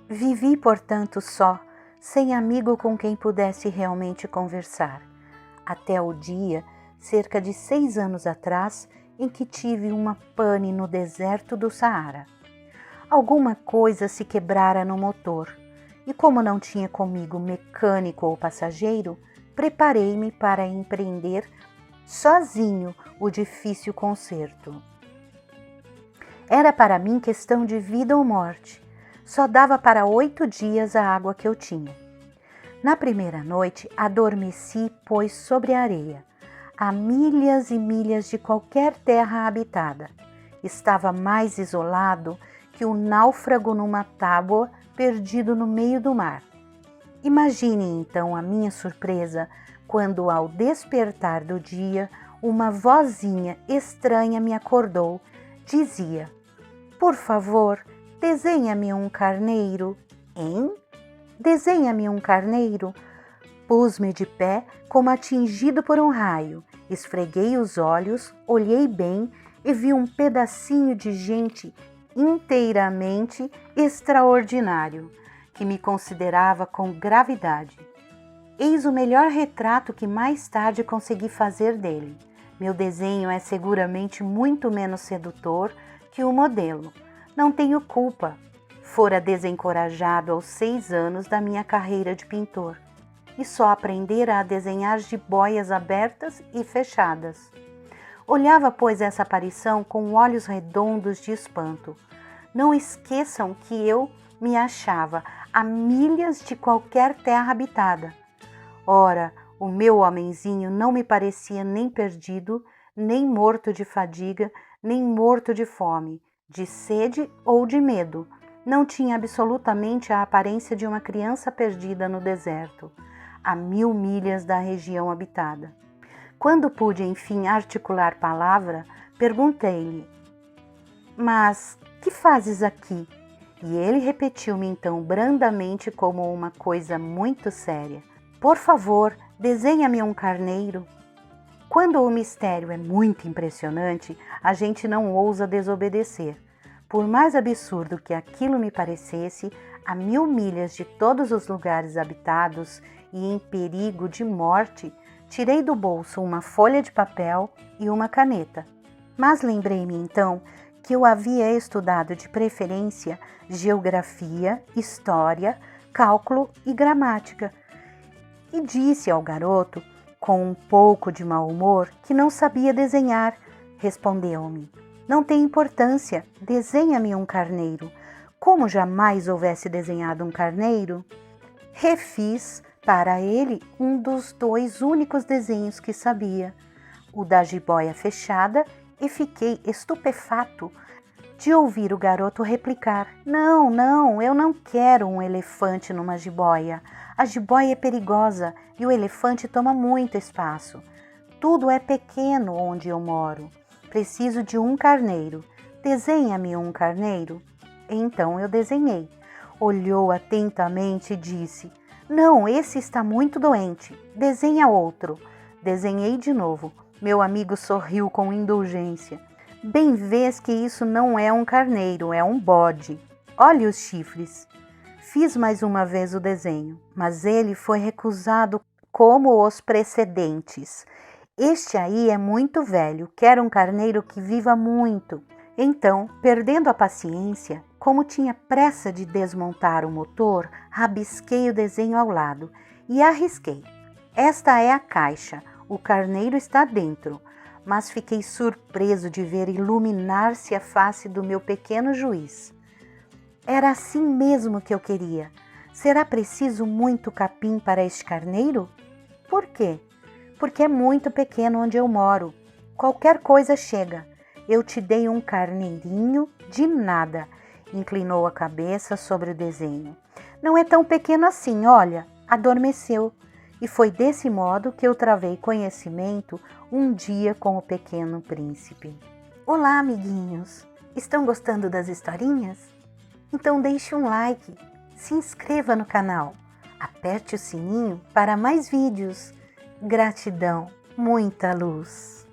Vivi, portanto, só, sem amigo com quem pudesse realmente conversar, até o dia, cerca de 6 anos atrás, em que tive uma pane no deserto do Saara. Alguma coisa se quebrara no motor, e como não tinha comigo mecânico ou passageiro, preparei-me para empreender sozinho o difícil conserto. Era para mim questão de vida ou morte. Só dava para 8 dias a água que eu tinha. Na primeira noite, adormeci, pois sobre a areia, a milhas e milhas de qualquer terra habitada. Estava mais isolado que um náufrago numa tábua perdido no meio do mar. Imagine então a minha surpresa quando, ao despertar do dia, uma vozinha estranha me acordou. Dizia: "Por favor, desenha-me um carneiro." Hein? Desenha-me um carneiro? Pus-me de pé como atingido por um raio. Esfreguei os olhos, olhei bem e vi um pedacinho de gente inteiramente extraordinário, que me considerava com gravidade. Eis o melhor retrato que mais tarde consegui fazer dele. Meu desenho é seguramente muito menos sedutor que o modelo. Não tenho culpa. Fora desencorajado aos 6 anos da minha carreira de pintor e só aprendera a desenhar jiboias abertas e fechadas. Olhava, pois, essa aparição com olhos redondos de espanto. Não esqueçam que eu me achava a milhas de qualquer terra habitada. Ora, o meu homenzinho não me parecia nem perdido, nem morto de fadiga, nem morto de fome, de sede ou de medo. Não tinha absolutamente a aparência de uma criança perdida no deserto, a 1000 milhas da região habitada. Quando pude, enfim, articular palavra, perguntei-lhe: "Mas que fazes aqui?" E ele repetiu-me então brandamente, como uma coisa muito séria: "Por favor, desenha-me um carneiro." Quando o mistério é muito impressionante, a gente não ousa desobedecer. Por mais absurdo que aquilo me parecesse, a 1000 milhas de todos os lugares habitados e em perigo de morte, tirei do bolso uma folha de papel e uma caneta. Mas lembrei-me então que eu havia estudado de preferência geografia, história, cálculo e gramática, e disse ao garoto, com um pouco de mau humor, que não sabia desenhar. Respondeu-me: "Não tem importância, desenha-me um carneiro." Como jamais houvesse desenhado um carneiro, refiz para ele um dos 2 únicos desenhos que sabia, o da jiboia fechada, e fiquei estupefato de ouvir o garoto replicar: "Não, não, eu não quero um elefante numa jiboia. A jiboia é perigosa e o elefante toma muito espaço. Tudo é pequeno onde eu moro. Preciso de um carneiro. Desenha-me um carneiro." Então eu desenhei. Olhou atentamente e disse: "Não, esse está muito doente. Desenha outro." Desenhei de novo. Meu amigo sorriu com indulgência. "Bem vês que isso não é um carneiro, é um bode. Olhe os chifres." Fiz mais uma vez o desenho, mas ele foi recusado como os precedentes. "Este aí é muito velho, quero um carneiro que viva muito." Então, perdendo a paciência, como tinha pressa de desmontar o motor, rabisquei o desenho ao lado e arrisquei: "Esta é a caixa, o carneiro está dentro." Mas fiquei surpreso de ver iluminar-se a face do meu pequeno juiz. Era assim mesmo que eu queria. Será preciso muito capim para este carneiro? Por quê? Porque é muito pequeno onde eu moro. Qualquer coisa chega. Eu te dei um carneirinho de nada. Inclinou a cabeça sobre o desenho. Não é tão pequeno assim, olha, adormeceu. E foi desse modo que eu travei conhecimento um dia com o Pequeno Príncipe. Olá, amiguinhos! Estão gostando das historinhas? Então deixe um like, se inscreva no canal, aperte o sininho para mais vídeos. Gratidão, muita luz!